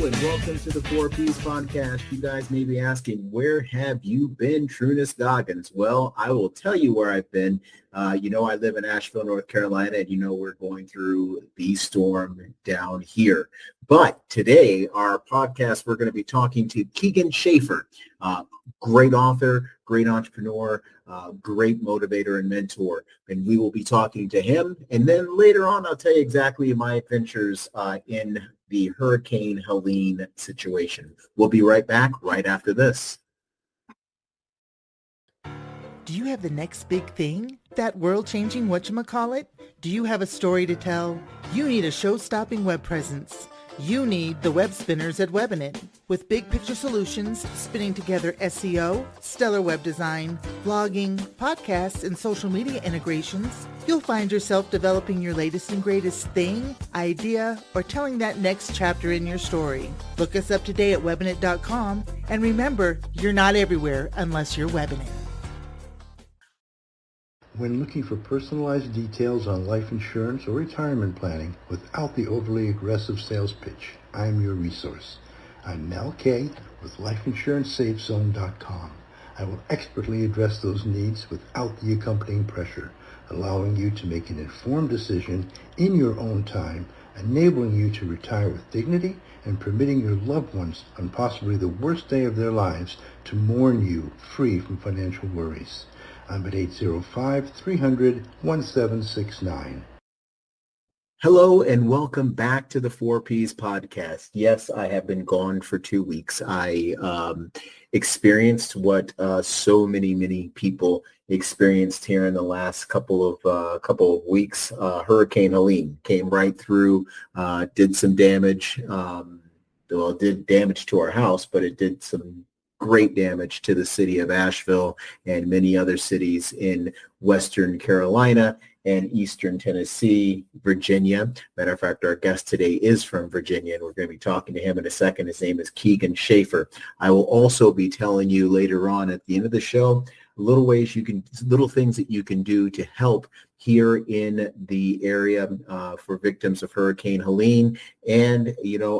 and welcome to the 4Ps podcast. You guys may be asking, where have you been, Trunis Goggins? Well, I will tell you where I've been. I live in Asheville, North Carolina, and we're going through the storm down here. But today, our podcast, we're going to be talking to Keegan Schaefer, great author, great entrepreneur, great motivator and mentor. And we will be talking to him. And then later on, I'll tell you exactly my adventures in the Hurricane Helene situation. We'll be right back right after this. Do you have the next big thing? That world-changing whatchamacallit? Do you have a story to tell? You need a show-stopping web presence. You need the web spinners at Webinit. With big picture solutions, spinning together SEO, stellar web design, blogging, podcasts, and social media integrations, you'll find yourself developing your latest and greatest thing, idea, or telling that next chapter in your story. Look us up today at Webinit.com, and remember, you're not everywhere unless you're Webinit. When looking for personalized details on life insurance or retirement planning without the overly aggressive sales pitch, I'm your resource. I'm Mel Kay with LifeInsuranceSafeZone.com. I will expertly address those needs without the accompanying pressure, allowing you to make an informed decision in your own time, enabling you to retire with dignity and permitting your loved ones on possibly the worst day of their lives to mourn you free from financial worries. I'm at 805-300-1769. Hello and welcome back to the 4Ps podcast. Yes, I have been gone for 2 weeks. I experienced what so many people experienced here in the last couple of weeks. Hurricane Helene came right through, did some damage. It did damage to our house, but it did some great damage to the city of Asheville and many other cities in Western Carolina and Eastern Tennessee, Virginia. Matter of fact, our guest today is from Virginia, and we're going to be talking to him in a second. His name is Keegan Schaefer. I will also be telling you later on at the end of the show, little things that you can do to help here in the area for victims of Hurricane Helene. And,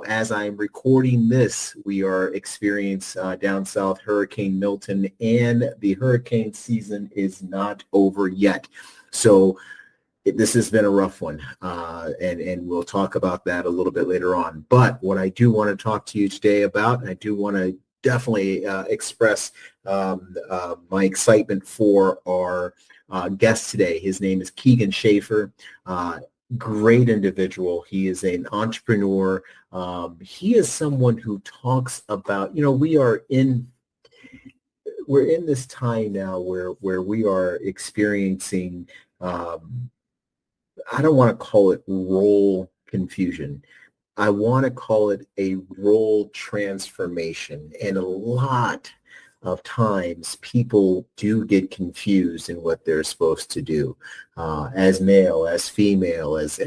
as I'm recording this, we are experiencing down south Hurricane Milton, and the hurricane season is not over yet. So this has been a rough one, and we'll talk about that a little bit later on. But what I do want to talk to you today about, and I do want to definitely express my excitement for our guest today. His name is Keegan Schaefer. Great individual. He is an entrepreneur. He is someone who talks about, we're in this time now where we are experiencing, I don't want to call it role confusion. I want to call it a role transformation. And a lot of times people do get confused in what they're supposed to do, as male, as female, as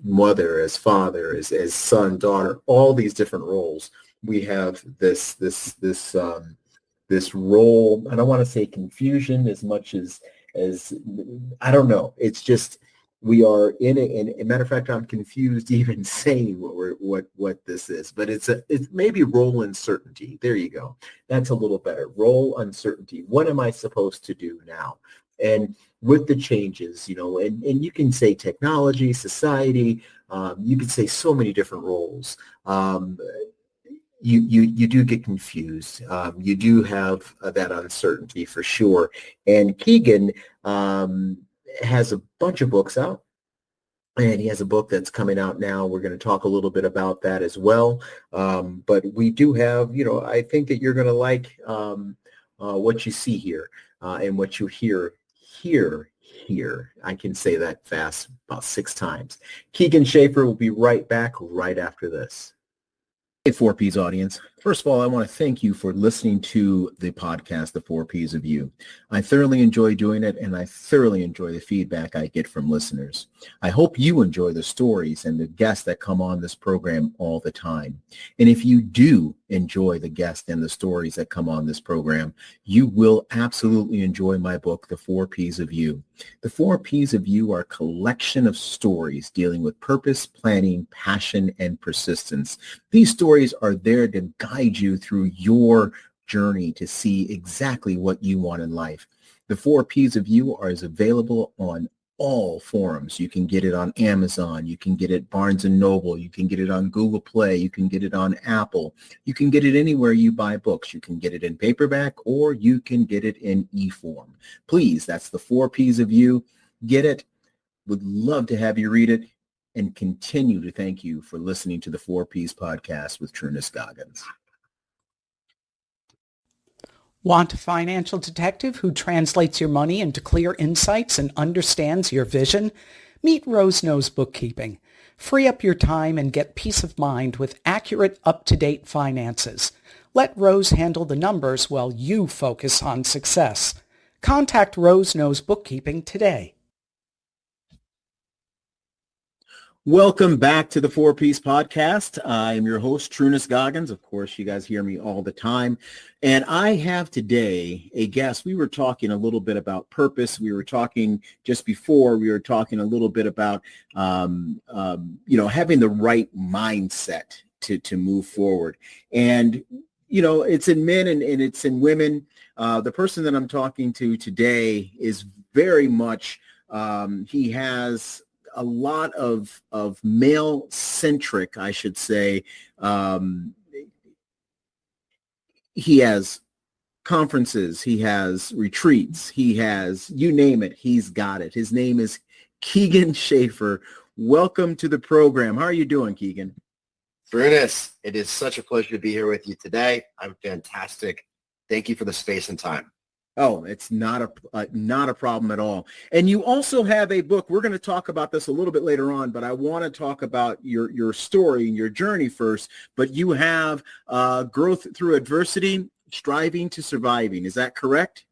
mother, as father, as son, daughter, all these different roles. We have this role. I don't want to say confusion as much as I don't know. It's just we are in it. And a matter of fact, I'm confused even saying what this is. But it's maybe role uncertainty. There you go. That's a little better. Role uncertainty. What am I supposed to do now? And with the changes, and you can say technology, society. You can say so many different roles. You do get confused. You do have that uncertainty for sure. And Keegan has a bunch of books out, and he has a book that's coming out now. We're going to talk a little bit about that as well. But we do have, I think that you're going to like what you see here and what you hear here. I can say that fast about 6 times. Keegan Schaefer will be right back right after this. Hey, 4Ps audience. First of all, I want to thank you for listening to the podcast, The 4Ps of You. I thoroughly enjoy doing it, and I thoroughly enjoy the feedback I get from listeners. I hope you enjoy the stories and the guests that come on this program all the time. And if you do enjoy the guests and the stories that come on this program. You will absolutely enjoy my book, The 4 Ps of You. The 4 Ps of You are a collection of stories dealing with purpose, planning, passion, and persistence. These stories are there to guide you through your journey to see exactly what you want in life. The 4 Ps of You is available on all forums. You can get it on Amazon. You can get it Barnes & Noble. You can get it on Google Play. You can get it on Apple. You can get it anywhere you buy books. You can get it in paperback or you can get it in e-form. Please, that's the 4 Ps of You. Get it. Would love to have you read it and continue to thank you for listening to the 4 Ps podcast with Trunis Goggins. Want a financial detective who translates your money into clear insights and understands your vision? Meet Rose Knows Bookkeeping. Free up your time and get peace of mind with accurate, up-to-date finances. Let Rose handle the numbers while you focus on success. Contact Rose Knows Bookkeeping today. Welcome back to the 4 Ps podcast. I am your host, Trunis Goggins. Of course, you guys hear me all the time. And I have today a guest. We were talking a little bit about purpose. We were talking just before, we were talking a little bit about, having the right mindset to move forward. And, it's in men and it's in women. The person that I'm talking to today is very much, he has a lot of male-centric, I should say. He has conferences, he has retreats, he has, you name it, he's got it. His name is Keegan Schaefer. Welcome to the program. How are you doing, Keegan? Brunis, it is such a pleasure to be here with you today. I'm fantastic. Thank you for the space and time. Oh, it's not a problem at all. And you also have a book. We're going to talk about this a little bit later on, but I want to talk about your story and your journey first. But you have Growth Through Adversity, Striving to Surviving. Is that correct?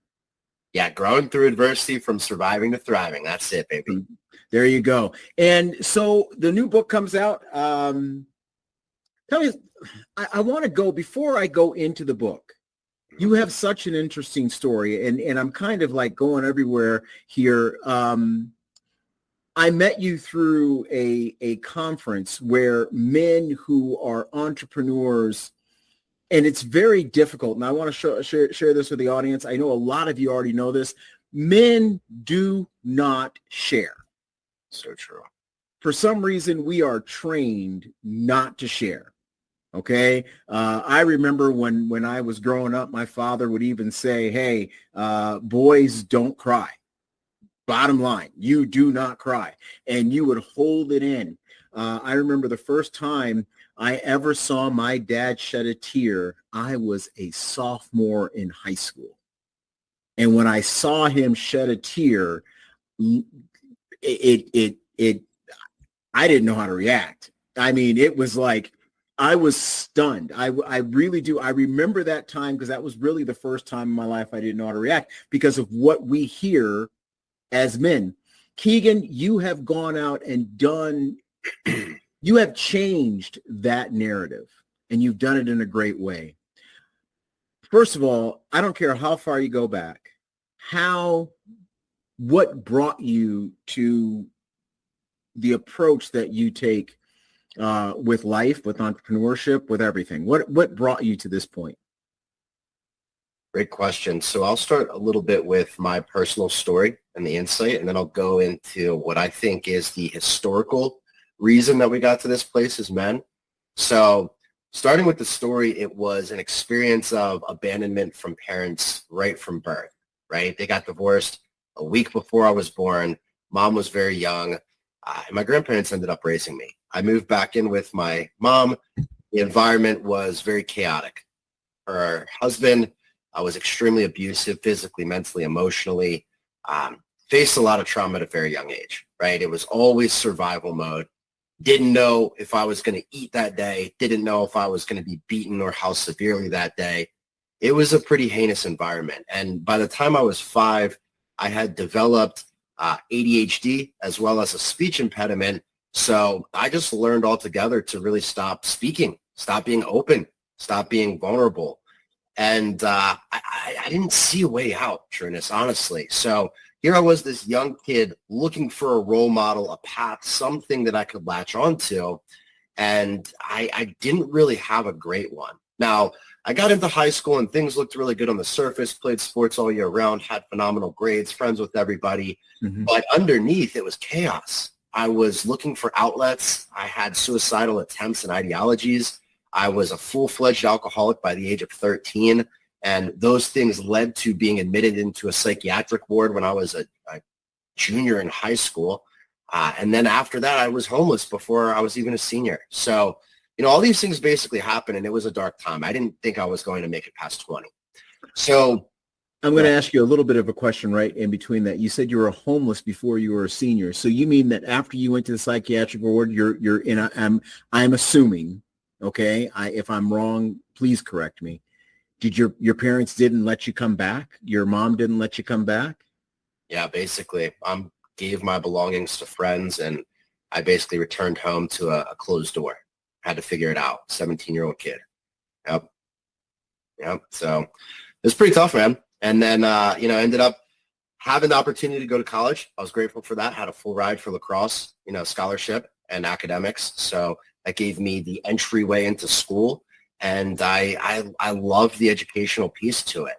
Yeah, growing through adversity from surviving to thriving. That's it, baby. There you go. And so the new book comes out. Tell me, I want to go, before I go into the book, you have such an interesting story, and I'm kind of like going everywhere here. I met you through a conference where men who are entrepreneurs, and it's very difficult, and I want to share this with the audience. I know a lot of you already know this. Men do not share. So true. For some reason, we are trained not to share. Okay. I remember when I was growing up, my father would even say, hey, boys don't cry. Bottom line, you do not cry. And you would hold it in. I remember the first time I ever saw my dad shed a tear, I was a sophomore in high school. And when I saw him shed a tear, I didn't know how to react. I mean, it was like, I was stunned. I really do. I remember that time because that was really the first time in my life I didn't know how to react because of what we hear as men. Keegan, you have gone out and done, you have changed that narrative, and you've done it in a great way. First of all, I don't care how far you go back, what brought you to the approach that you take with life, with entrepreneurship, with everything? What brought you to this point? Great question. So I'll start a little bit with my personal story and the insight, and then I'll go into what I think is the historical reason that we got to this place as men. So starting with the story, it was an experience of abandonment from parents right from birth, right? They got divorced a week before I was born. Mom was very young, and my grandparents ended up raising me. I moved back in with my mom. The environment was very chaotic. Her husband was extremely abusive, physically, mentally, emotionally, faced a lot of trauma at a very young age, right? It was always survival mode. Didn't know if I was going to eat that day. Didn't know if I was going to be beaten or how severely that day. It was a pretty heinous environment. And by the time I was 5, I had developed ADHD as well as a speech impediment. So I just learned altogether to really stop speaking, stop being open, stop being vulnerable. And I didn't see a way out, Trinus, honestly. So here I was, this young kid looking for a role model, a path, something that I could latch onto. And I didn't really have a great one. Now, I got into high school and things looked really good on the surface, played sports all year round, had phenomenal grades, friends with everybody. Mm-hmm. But underneath, it was chaos. I was looking for outlets. I had suicidal attempts and ideologies. I was a full-fledged alcoholic by the age of 13. And those things led to being admitted into a psychiatric ward when I was a junior in high school. And then after that, I was homeless before I was even a senior. So, all these things basically happened, and it was a dark time. I didn't think I was going to make it past 20. So I'm going to ask you a little bit of a question right in between that. You said you were homeless before you were a senior. So you mean that after you went to the psychiatric ward, you're in a, I'm assuming, okay, if I'm wrong, please correct me. Did your parents didn't let you come back? Your mom didn't let you come back? Yeah, basically. Gave my belongings to friends, and I basically returned home to a closed door. Had to figure it out. 17-year-old kid. Yep. So it was pretty tough, man. And then, ended up having the opportunity to go to college. I was grateful for that. Had a full ride for lacrosse, scholarship and academics. So that gave me the entryway into school. And I loved the educational piece to it.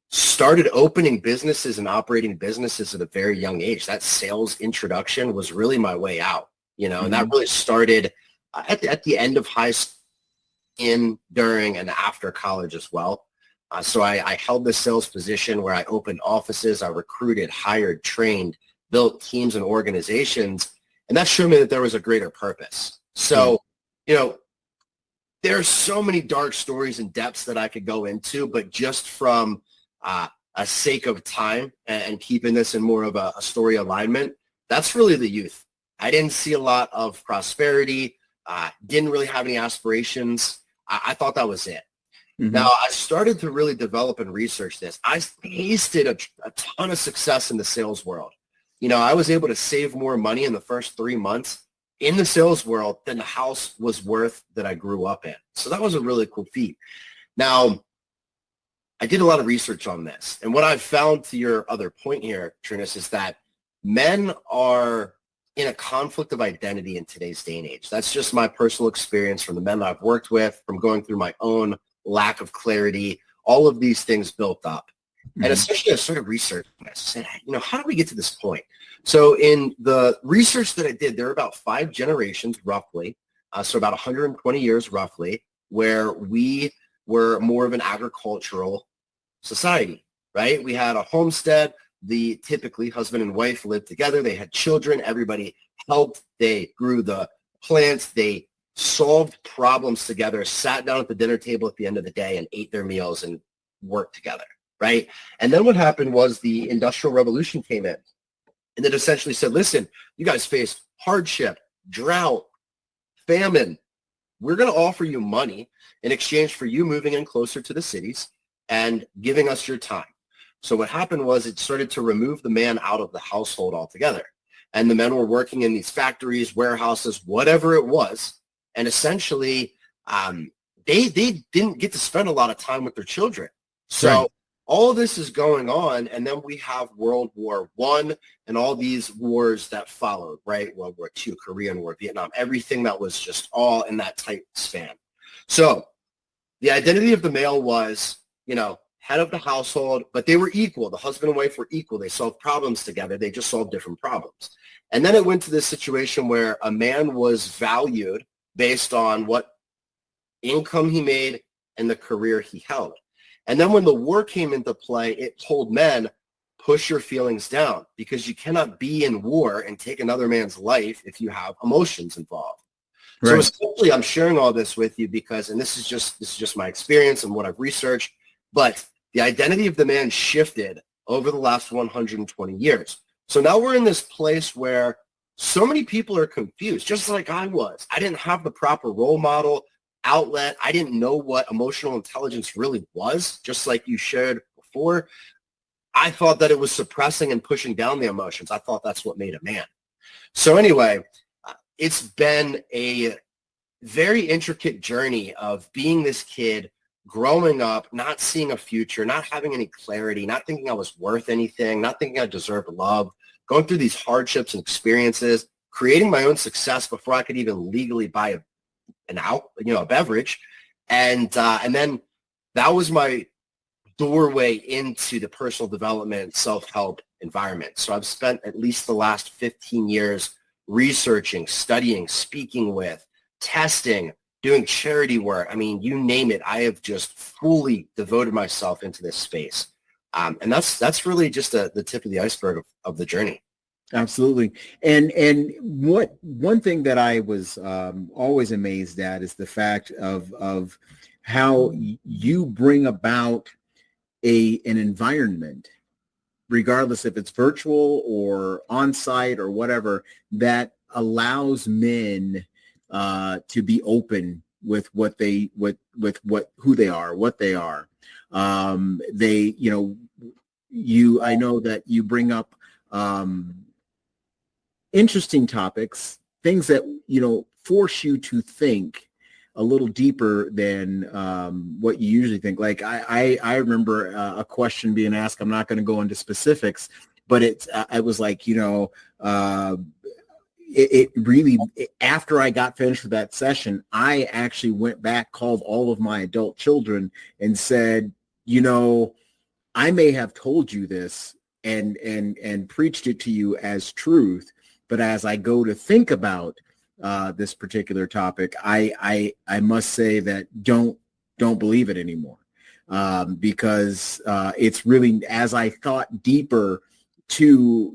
Started opening businesses and operating businesses at a very young age. That sales introduction was really my way out. And that really started at the end of high school, during, and after college as well. So I held this sales position where I opened offices, I recruited, hired, trained, built teams and organizations, and that showed me that there was a greater purpose. So, there's so many dark stories and depths that I could go into, but just from a sake of time and keeping this in more of a story alignment, that's really the youth. I didn't see a lot of prosperity, didn't really have any aspirations. I thought that was it. Mm-hmm. Now, I started to really develop and research this. I tasted a ton of success in the sales world. I was able to save more money in the first 3 months in the sales world than the house was worth that I grew up in. So that was a really cool feat. Now, I did a lot of research on this. And what I've found, to your other point here, Trinus, is that men are in a conflict of identity in today's day and age. That's just my personal experience from the men that I've worked with, from going through my own lack of clarity. All of these things built up. Mm-hmm. And essentially I started researching this. I said, how do we get to this point? So in the research that I did, there are about 5 generations roughly, so about 120 years roughly, where we were more of an agricultural society, right? We had a homestead. The typically husband and wife lived together. They had children. Everybody helped. They grew the plants. They solved problems together, sat down at the dinner table at the end of the day and ate their meals and worked together, right? And then what happened was the Industrial Revolution came in, and it essentially said, listen, you guys face hardship, drought, famine. We're going to offer you money in exchange for you moving in closer to the cities and giving us your time. So what happened was it started to remove the man out of the household altogether. And the men were working in these factories, warehouses, whatever it was. And essentially, they didn't get to spend a lot of time with their children. So right. All of this is going on. And then we have World War I and all these wars that followed, right? World War II, Korean War, Vietnam, everything that was just all in that tight span. So the identity of the male was, head of the household, but they were equal. The husband and wife were equal. They solved problems together. They just solved different problems. And then it went to this situation where a man was valued based on what income he made and the career he held. And then when the war came into play, it told men, push your feelings down, because you cannot be in war and take another man's life if you have emotions involved. Right. So essentially, I'm sharing all this with you because, and this is just my experience and what I've researched, but the identity of the man shifted over the last 120 years. So now we're in this place where so many people are confused, just like I was. I didn't have the proper role model outlet. I didn't know what emotional intelligence really was, just like you shared before. I thought that it was suppressing and pushing down the emotions. I thought that's what made a man. So anyway, it's been a very intricate journey of being this kid, growing up, not seeing a future, not having any clarity, not thinking I was worth anything, not thinking I deserved love, going through these hardships and experiences, creating my own success before I could even legally buy a beverage. And then that was my doorway into the personal development, self-help environment. So I've spent at least the last 15 years researching, studying, speaking with, testing, doing charity work. I mean, you name it. I have just fully devoted myself into this space. And that's really just the tip of the iceberg of the journey. Absolutely. And one thing that I was always amazed at is the fact of how you bring about an environment, regardless if it's virtual or on-site or whatever, that allows men to be open with who they are, what they are. I know that you bring up interesting topics, things that, force you to think a little deeper than what you usually think. Like I remember a question being asked. I'm not going to go into specifics, but I was like, it really, after I got finished with that session, I actually went back, called all of my adult children and said, I may have told you this and preached it to you as truth, but as I go to think about this particular topic, I must say that don't believe it anymore, because it's really, as I thought deeper to,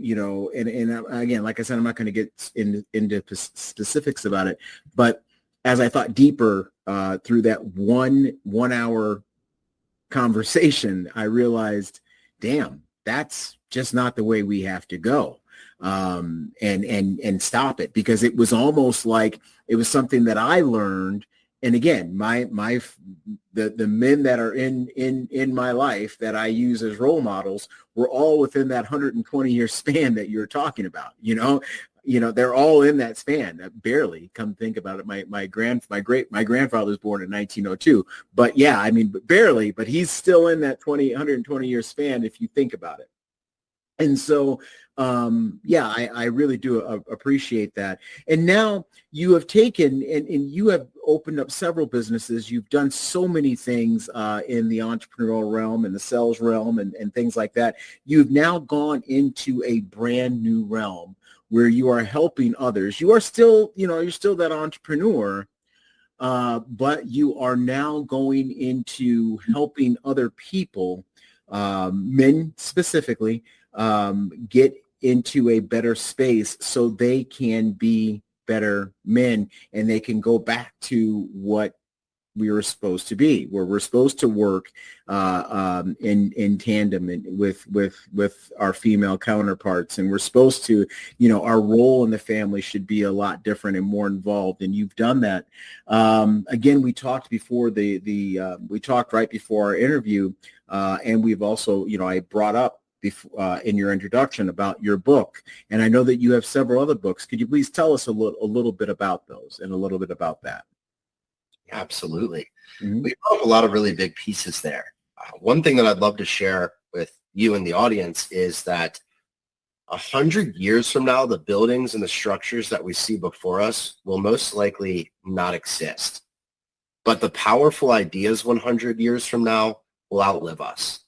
and again, like I said, I'm not going to get into specifics about it, but as I thought deeper through that one hour conversation, I realized, damn, that's just not the way we have to go. And stop it, because it was almost like it was something that I learned. And again, the men that are in my life that I use as role models were all within that 120-year span that you're talking about. They're all in that span. Barely, come think about it. My grandfather was born in 1902, but yeah, I mean, barely, but he's still in that 120-year span if you think about it. And so, I really do appreciate that. And now you have taken and you have opened up several businesses. You've done so many things in the entrepreneurial realm and the sales realm and things like that. You've now gone into a brand new realm where you are helping others. You are still, you're still that entrepreneur, but you are now going into helping other people, men specifically, get into a better space so they can be better men and they can go back to what we were supposed to be, where we're supposed to work in tandem with our female counterparts, and we're supposed to, our role in the family should be a lot different and more involved, and you've done that. Again, we talked before we talked right before our interview, and we've also, I brought up in your introduction about your book, and I know that you have several other books. Could you please tell us a little bit about those and a little bit about that? Absolutely. Mm-hmm. We brought up a lot of really big pieces there. One thing that I'd love to share with you and the audience is that 100 years from now, the buildings and the structures that we see before us will most likely not exist. But the powerful ideas 100 years from now will outlive us.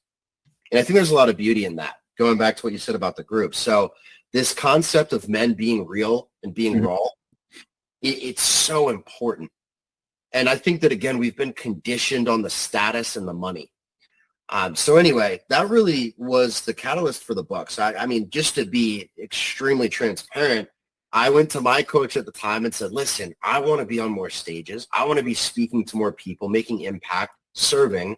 And I think there's a lot of beauty in that, going back to what you said about the group. So this concept of men being real and being Mm-hmm. raw, it's so important. And I think that, again, we've been conditioned on the status and the money. So anyway, that really was the catalyst for the book. So I mean, just to be extremely transparent, I went to my coach at the time and said, listen, I want to be on more stages. I want to be speaking to more people, making impact, serving.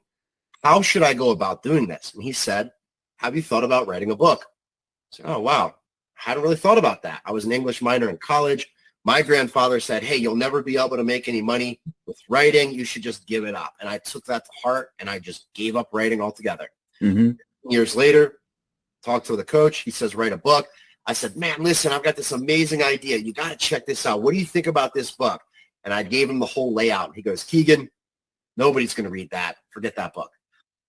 How should I go about doing this? And he said, have you thought about writing a book? I said, oh, wow. I hadn't really thought about that. I was an English minor in college. My grandfather said, hey, you'll never be able to make any money with writing. You should just give it up. And I took that to heart, and I just gave up writing altogether. Mm-hmm. Years later, talked to the coach. He says, write a book. I said, man, listen, I've got this amazing idea. You got to check this out. What do you think about this book? And I gave him the whole layout. He goes, Keegan, nobody's going to read that. Forget that book.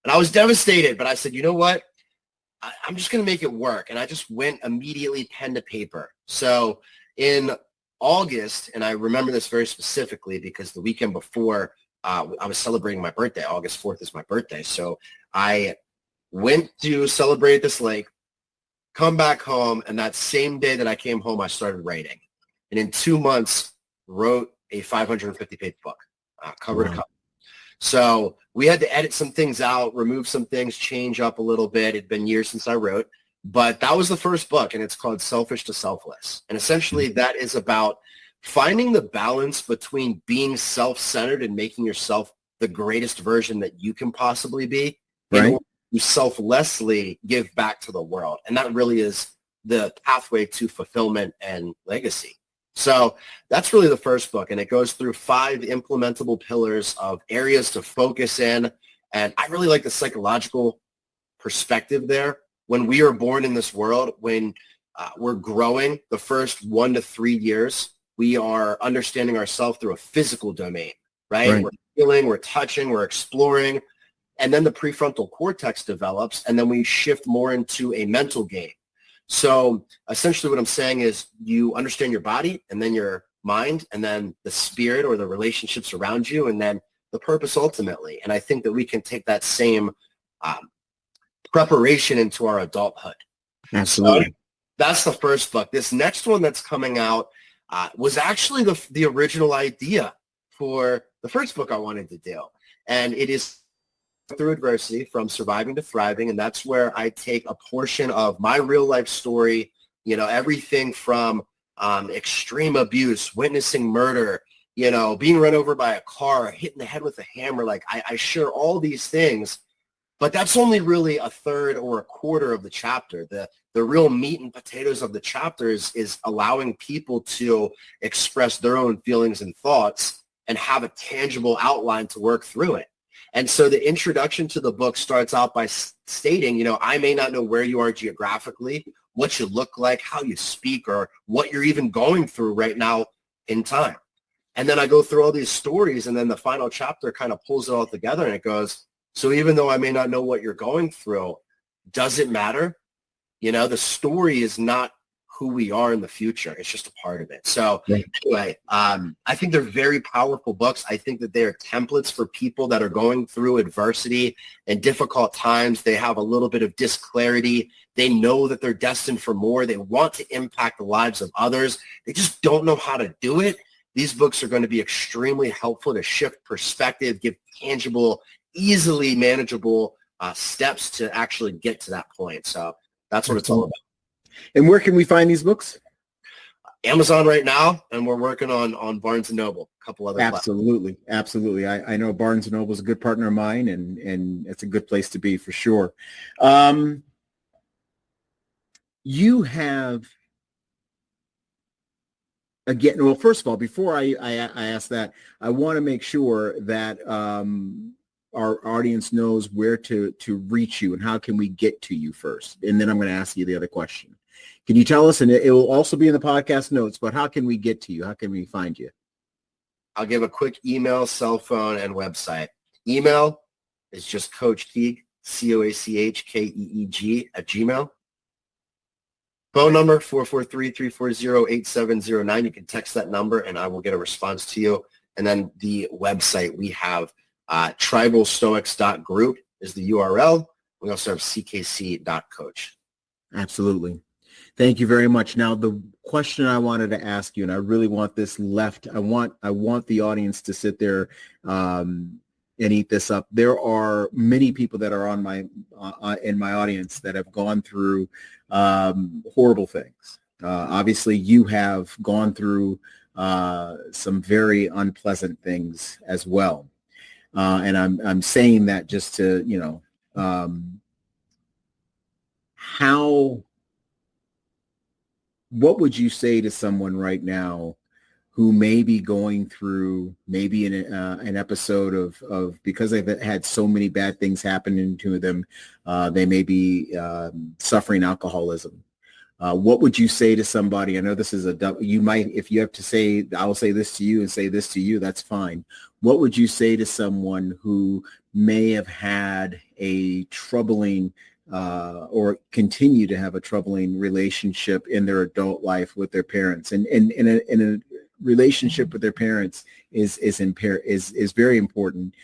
And I was devastated, but I said, you know what? I'm just going to make it work. And I just went immediately pen to paper. So in August, and I remember this very specifically because the weekend before I was celebrating my birthday. August 4th is my birthday. So I went to celebrate this lake, come back home, and that same day that I came home, I started writing. And in 2 months, wrote a 550-page book, cover to cover. So we had to edit some things out, remove some things, change up a little bit. It'd been years since I wrote, but that was the first book, and it's called Selfish to Selfless. And essentially that is about finding the balance between being self-centered and making yourself the greatest version that you can possibly be, in order to selflessly give back to the world. And that really is the pathway to fulfillment and legacy. So that's really the first book, and it goes through 5 implementable pillars of areas to focus in. And I really like the psychological perspective there. When we are born in this world, when we're growing, the first 1 to 3 years, we are understanding ourselves through a physical domain, right? We're feeling, we're touching, we're exploring, and then the prefrontal cortex develops, and then we shift more into a mental game. So essentially what I'm saying is you understand your body, and then your mind, and then the spirit or the relationships around you, and then the purpose ultimately. And I think that we can take that same preparation into our adulthood. Absolutely. So that's the first book. This next one that's coming out was actually the original idea for the first book I wanted to do. And it is Through Adversity, From Surviving to Thriving. And that's where I take a portion of my real life story, everything from extreme abuse, witnessing murder, being run over by a car, hitting the head with a hammer. Like I share all these things, but that's only really a third or a quarter of the chapter. The real meat and potatoes of the chapter is allowing people to express their own feelings and thoughts and have a tangible outline to work through it. And so the introduction to the book starts out by stating, I may not know where you are geographically, what you look like, how you speak, or what you're even going through right now in time. And then I go through all these stories, and then the final chapter kind of pulls it all together, and it goes, so even though I may not know what you're going through, does it matter? The story is not who we are in the future. It's just a part of it. So anyway, I think they're very powerful books. I think that they are templates for people that are going through adversity and difficult times. They have a little bit of disclarity. They know that they're destined for more. They want to impact the lives of others. They just don't know how to do it. These books are going to be extremely helpful to shift perspective, give tangible, easily manageable steps to actually get to that point. So that's what it's all about. And where can we find these books? Amazon right now, and we're working on Barnes & Noble, a couple other Absolutely. Absolutely. I know Barnes & Noble is a good partner of mine, and it's a good place to be for sure. You have, again, well, first of all, before I ask that, I want to make sure that our audience knows where to reach you and how can we get to you first. And then I'm going to ask you the other question. Can you tell us, and it will also be in the podcast notes, but how can we get to you? How can we find you? I'll give a quick email, cell phone, and website. Email is just Coach Keeg, COACHKEEG @gmail. Phone number, 443-340-8709. You can text that number, and I will get a response to you. And then the website, we have tribalstoics.group is the URL. We also have ckc.coach. Absolutely. Thank you very much. Now, the question I wanted to ask you, and I really want this left, I want the audience to sit there and eat this up. There are many people that are on my in my audience that have gone through horrible things. Obviously, you have gone through some very unpleasant things as well. And I'm saying that just to, what would you say to someone right now who may be going through maybe an episode of because they've had so many bad things happening to them, they may be suffering alcoholism. What would you say to somebody? I know this is you might, if you have to say, I'll say this to you and say this to you, that's fine. What would you say to someone who may have had a troubling or continue to have a troubling relationship in their adult life with their parents, and in a relationship with their parents is very important.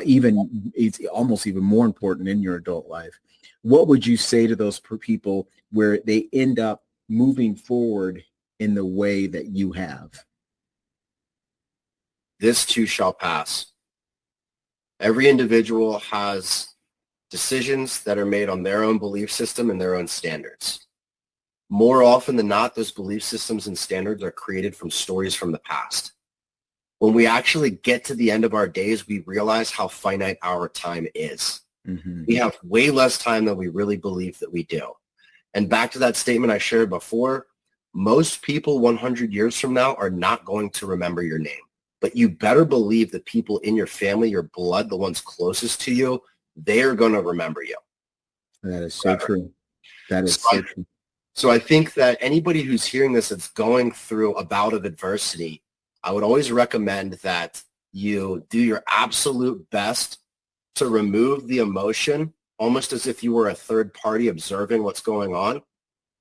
Even it's almost even more important in your adult life. What would you say to those people where they end up moving forward in the way that you have? This too shall pass. Every individual has decisions that are made on their own belief system and their own standards. More often than not, those belief systems and standards are created from stories from the past. When we actually get to the end of our days, we realize how finite our time is. Mm-hmm. We have way less time than we really believe that we do. And back to that statement I shared before, most people 100 years from now are not going to remember your name. But you better believe the people in your family, your blood, the ones closest to you, they are going to remember you. That is so true. That is so true. So I think that anybody who's hearing this that's going through a bout of adversity, I would always recommend that you do your absolute best to remove the emotion, almost as if you were a third party observing what's going on,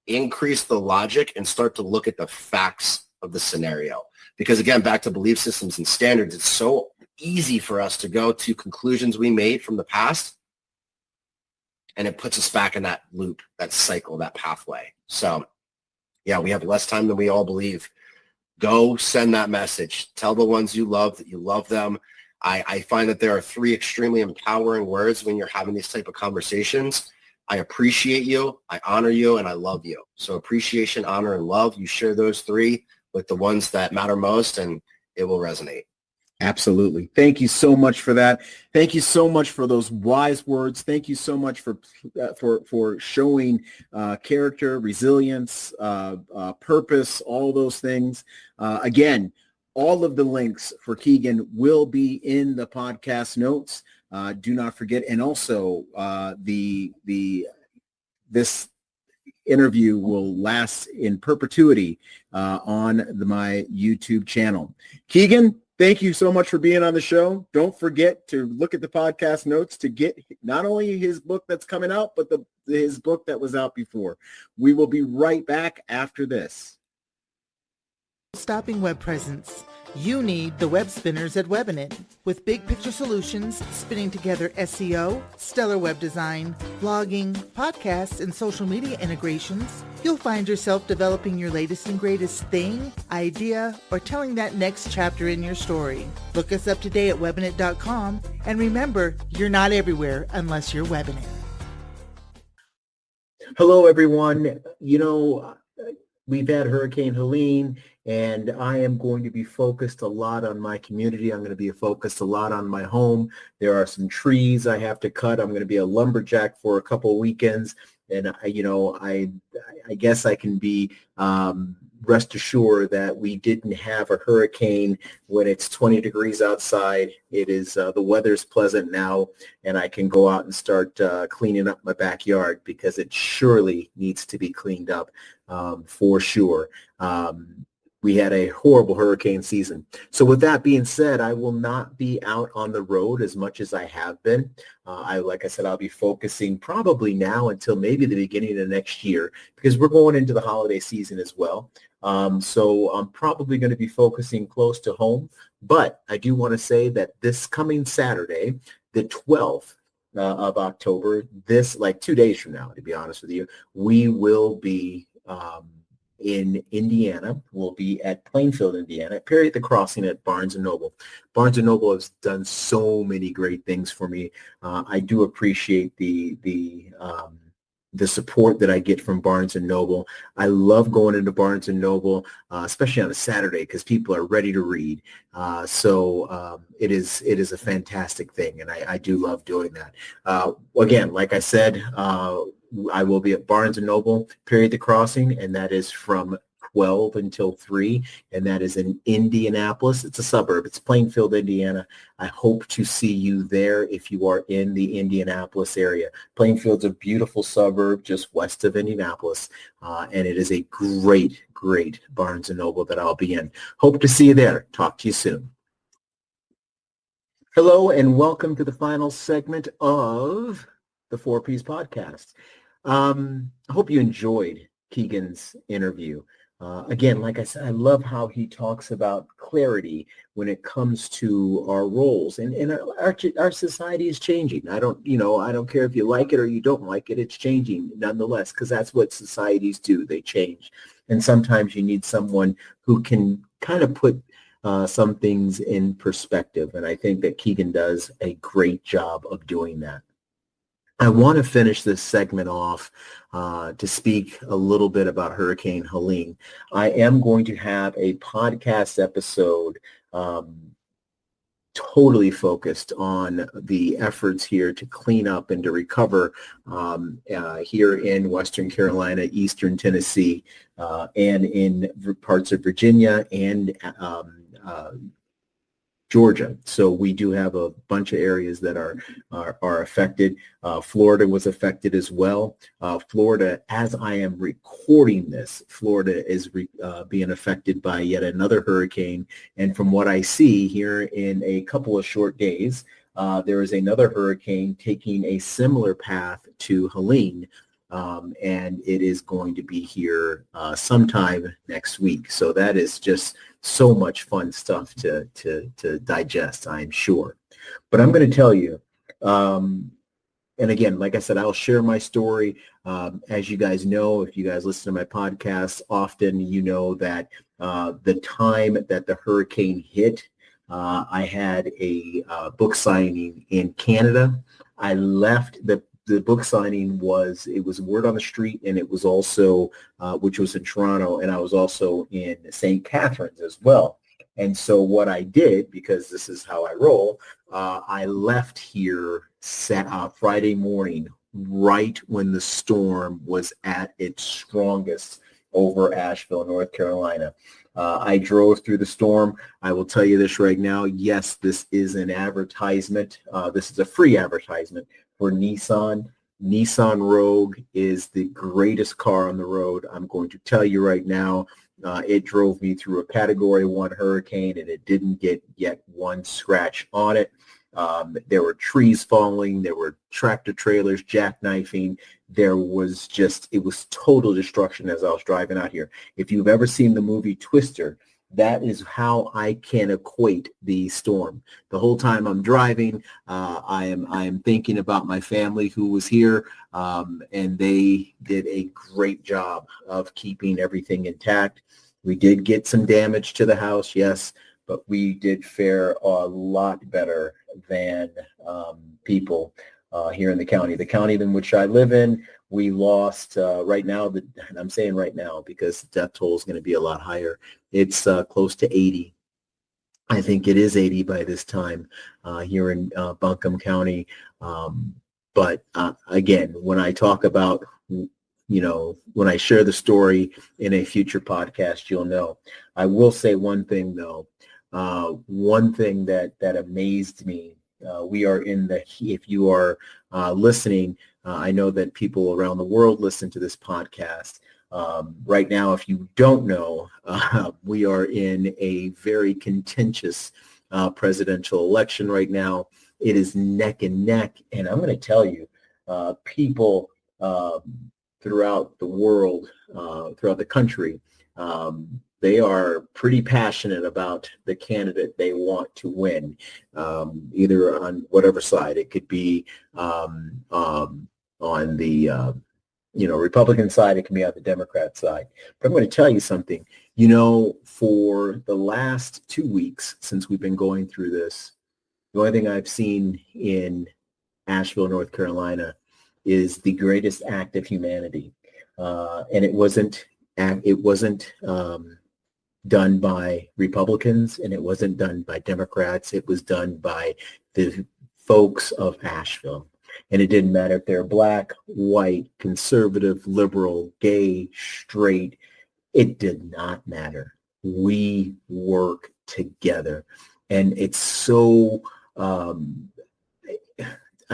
increase the logic, and start to look at the facts of the scenario. Because again, back to belief systems and standards, it's so easy for us to go to conclusions we made from the past, and it puts us back in that loop, that cycle, that pathway. So yeah, we have less time than we all believe. Go send that message. Tell the ones you love that you love them. I find that there are 3 extremely empowering words when you're having these type of conversations. I appreciate you, I honor you, and I love you. So appreciation, honor, and love, you share those 3 with the ones that matter most, and it will resonate. Absolutely. Thank you so much for that. Thank you so much for those wise words. Thank you so much for showing character, resilience, purpose, all those things. Again, all of the links for Keegan will be in the podcast notes. Do not forget, and also this interview will last in perpetuity on my YouTube channel. Keegan, thank you so much for being on the show. Don't forget to look at the podcast notes to get not only his book that's coming out, but his book that was out before. We will be right back after this. Stopping web presence. You need the web spinners at Webinet. With big picture solutions, spinning together SEO, stellar web design, blogging, podcasts, and social media integrations, you'll find yourself developing your latest and greatest thing, idea, or telling that next chapter in your story. Look us up today at webinet.com, and remember, you're not everywhere unless you're Webinet. Hello, everyone. We've had Hurricane Helene, and I am going to be focused a lot on my community. I'm going to be focused a lot on my home. There are some trees I have to cut. I'm going to be a lumberjack for a couple of weekends, and I guess I can be rest assured that we didn't have a hurricane when it's 20 degrees outside. It is the weather's pleasant now, and I can go out and start cleaning up my backyard because it surely needs to be cleaned up for sure. We had a horrible hurricane season. So with that being said, I will not be out on the road as much as I have been. Like I said, I'll be focusing probably now until maybe the beginning of next year because we're going into the holiday season as well. So I'm probably going to be focusing close to home. But I do want to say that this coming Saturday, the 12th of October, like 2 days from now, to be honest with you, we will be in Indiana. We'll be at Plainfield, Indiana, Perry at the Crossing at Barnes & Noble. Barnes & Noble has done so many great things for me. I do appreciate the support that I get from Barnes & Noble. I love going into Barnes & Noble, especially on a Saturday because people are ready to read. So it is a fantastic thing, and I do love doing that. Again, like I said, I will be at Barnes & Noble, Perry at the Crossing, and that is from 12 until 3, and that is in Indianapolis. It's a suburb. It's Plainfield, Indiana. I hope to see you there if you are in the Indianapolis area. Plainfield's a beautiful suburb just west of Indianapolis, and it is a great, great Barnes & Noble that I'll be in. Hope to see you there. Talk to you soon. Hello, and welcome to the final segment of the 4Ps podcast. I hope you enjoyed Keegan's interview. Again, like I said, I love how he talks about clarity when it comes to our roles, and our society is changing. I don't care if you like it or you don't like it. It's changing nonetheless, because that's what societies do. They change, and sometimes you need someone who can kind of put some things in perspective, and I think that Keegan does a great job of doing that. I want to finish this segment off to speak a little bit about Hurricane Helene. I am going to have a podcast episode totally focused on the efforts here to clean up and to recover here in Western Carolina, Eastern Tennessee, and in parts of Virginia and Georgia. So we do have a bunch of areas that are affected. Florida was affected as well. Florida, as I am recording this, Florida is being affected by yet another hurricane. And from what I see here in a couple of short days, there is another hurricane taking a similar path to Helene. And it is going to be here sometime next week. So that is just so much fun stuff to digest, I'm sure. But I'm going to tell you, and again, like I said, I'll share my story. As you guys know, if you guys listen to my podcast often, you know that the time that the hurricane hit, I had a book signing in Canada. I left the book signing it was word on the street, and it was also, which was in Toronto, and I was also in St. Catharines as well. And so what I did, because this is how I roll, I left here Friday morning, right when the storm was at its strongest over Asheville, North Carolina. I drove through the storm. I will tell you this right now. Yes, this is an advertisement. This is a free advertisement for Nissan. Nissan Rogue is the greatest car on the road. I'm going to tell you right now, it drove me through a Category 1 hurricane, and it didn't get yet one scratch on it. There were trees falling. There were tractor trailers jackknifing. It was total destruction as I was driving out here. If you've ever seen the movie Twister, that is how I can equate the storm. The whole time I'm driving, I am thinking about my family who was here, and they did a great job of keeping everything intact. We did get some damage to the house, yes, but we did fare a lot better than people here in the county. The county in which I live in, we lost right now, and I'm saying right now because death toll is going to be a lot higher. It's close to 80. I think it is 80 by this time here in Buncombe County. But again, when I talk about, when I share the story in a future podcast, you'll know. I will say one thing, though. One thing that amazed me, we are if you are listening, I know that people around the world listen to this podcast. Right now, if you don't know, we are in a very contentious presidential election right now. It is neck and neck. And I'm going to tell you, people throughout the world, throughout the country, they are pretty passionate about the candidate they want to win, either on whatever side. It could be on the Republican side, it can be on the Democrat side. But I'm going to tell you something. For the last 2 weeks since we've been going through this, the only thing I've seen in Asheville, North Carolina, is the greatest act of humanity, and it wasn't done by Republicans, and it wasn't done by Democrats. It was done by the folks of Asheville. And it didn't matter if they're black, white, conservative, liberal, gay, straight, It did not matter. We work together. And it's so, I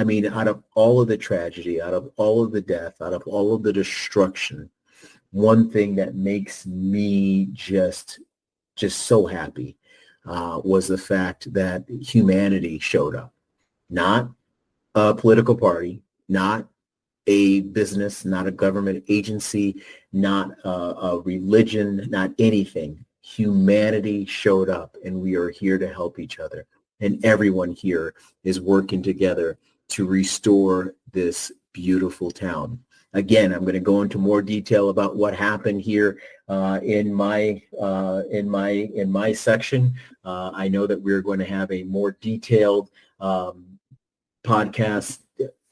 mean, out of all of the tragedy, out of all of the death, out of all of the destruction, one thing that makes me just so happy was the fact that humanity showed up. Not a political party, not a business, not a government agency, not a religion, not anything. Humanity showed up, and we are here to help each other. And everyone here is working together to restore this beautiful town. Again, I'm going to go into more detail about what happened here in my section. I know that we're going to have a more detailed podcast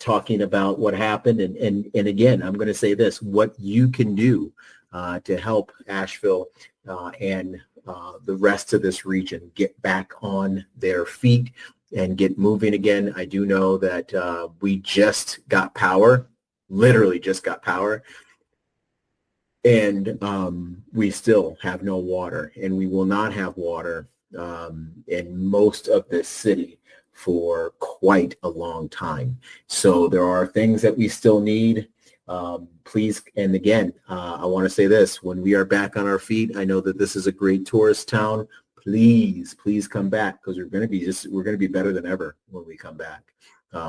talking about what happened. And again, I'm going to say this, what you can do to help Asheville and the rest of this region get back on their feet and get moving again. I do know that we just got power, literally just got power. And we still have no water, and we will not have water in most of this city for quite a long time. So there are things that we still need. Please, and again, I want to say this, when we are back on our feet, I know that this is a great tourist town. Please come back, because we're going to be better than ever when we come back.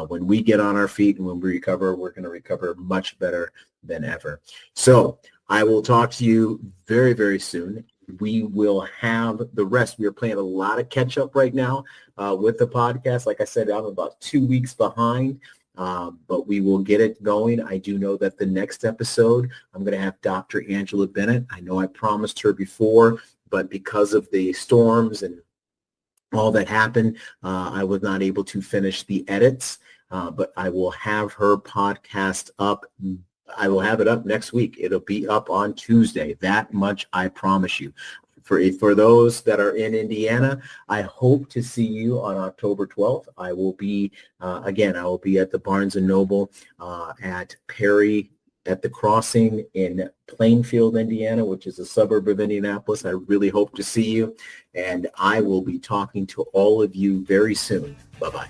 When we get on our feet and when we recover, we're going to recover much better than ever. So I will talk to you very, very soon. We will have the rest. We are playing a lot of catch up right now with the podcast. Like I said, I'm about 2 weeks behind, but we will get it going. I do know that the next episode, I'm going to have Dr. Angela Bennett. I know I promised her before, but because of the storms and all that happened, I was not able to finish the edits, but I will have her podcast up. I will have it up next week. It'll be up on Tuesday. That much I promise you. For those that are in Indiana, I hope to see you on October 12th. I will be, again, I will be at the Barnes & Noble at Perry at the Crossing in Plainfield, Indiana, which is a suburb of Indianapolis. I really hope to see you, and I will be talking to all of you very soon. Bye-bye.